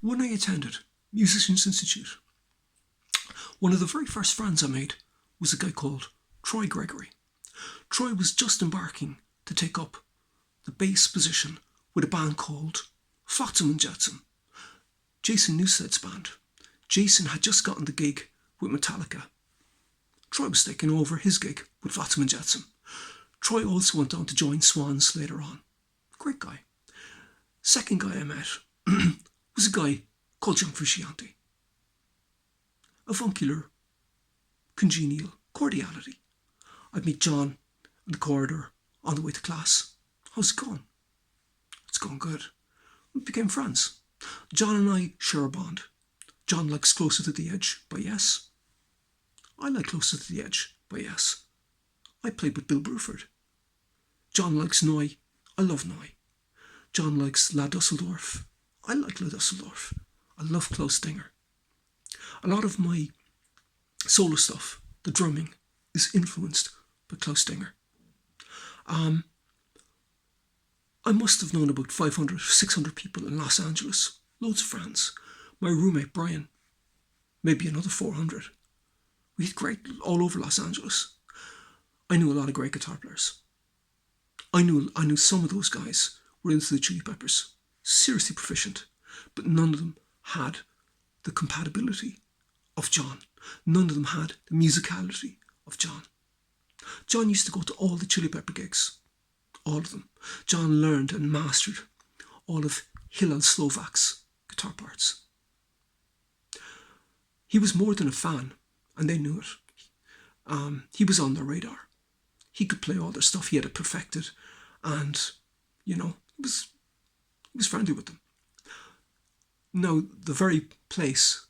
when I attended Musicians Institute, one of the very first friends I made was a guy called Troy Gregory. Troy was just embarking to take up the bass position with a band called Flotsam and Jetsam, Jason Newsted's band. Jason had just gotten the gig with Metallica. Troy was taking over his gig with Flotsam and Jetsam. Troy also went on to join Swans later on. Great guy. Second guy I met was a guy called John Frusciante. Avuncular, congenial cordiality. I'd meet John in the corridor on the way to class. How's it going? It's going good. We became friends. John and I share a bond. John likes Closer to the Edge by Yes. I like Closer to the Edge by Yes. I played with Bill Bruford. John likes Noi. I love Noi. John likes La Dusseldorf. I like La Dusseldorf. I love Klaus Dinger. A lot of my solo stuff, the drumming, is influenced by Klaus Dinger. I must have known about 500, 600 people in Los Angeles. Loads of friends. My roommate, Brian, maybe another 400. We had great all over Los Angeles. I knew a lot of great guitar players. I knew some of those guys were into the Chili Peppers. Seriously proficient. But none of them had the compatibility of John. None of them had the musicality of John. John used to go to all the Chili Pepper gigs. All of them. John learned and mastered all of Hillel Slovak's guitar parts. He was more than a fan, and they knew it. He was on their radar. He could play all their stuff. He had it perfected, and he was friendly with them. Now, the very place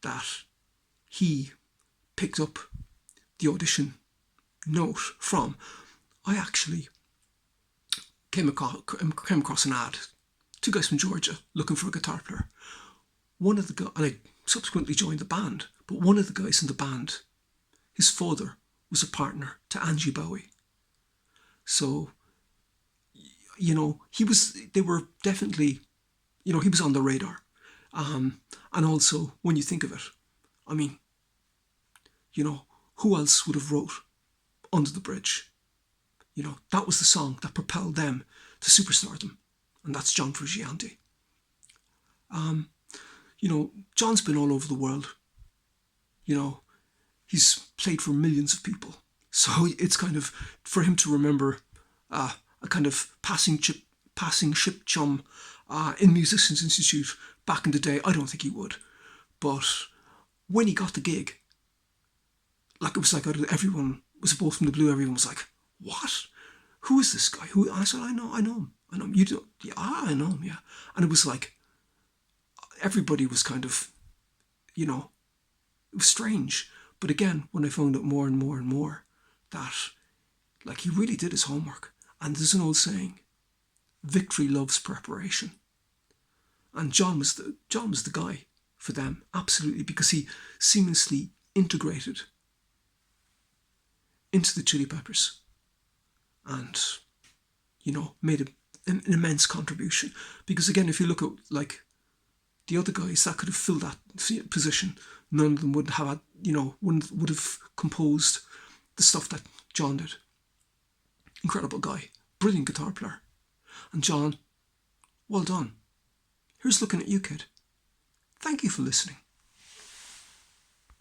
that he picked up the audition note from, I actually came across an ad. Two guys from Georgia looking for a guitar player. One of the guys, and I subsequently joined the band, but one of the guys in the band, his father was a partner to Angie Bowie. So, they were definitely, he was on the radar. And also, when you think of it, I mean, who else would have wrote Under the Bridge? That was the song that propelled them to superstardom, and that's John Frusciante. John's been all over the world. He's played for millions of people. So it's kind of, for him to remember a kind of passing ship chum in Musicians Institute back in the day, I don't think he would. But when he got the gig, it was like everyone was a bolt from the blue. Everyone was like, what? Who is this guy? Who? And I said, I know him. You do? Yeah, I know him, yeah. And it was like, everybody was kind of, it was strange. But again, when I found out more and more and more that, he really did his homework. And there's an old saying, victory loves preparation. And John was the guy for them, absolutely, because he seamlessly integrated into the Chili Peppers and, made an immense contribution. Because again, if you look at, the other guys that could have filled that position, none of them would have had, would have composed the stuff that John did. Incredible guy, brilliant guitar player. And John, well done. Here's looking at you, kid. Thank you for listening.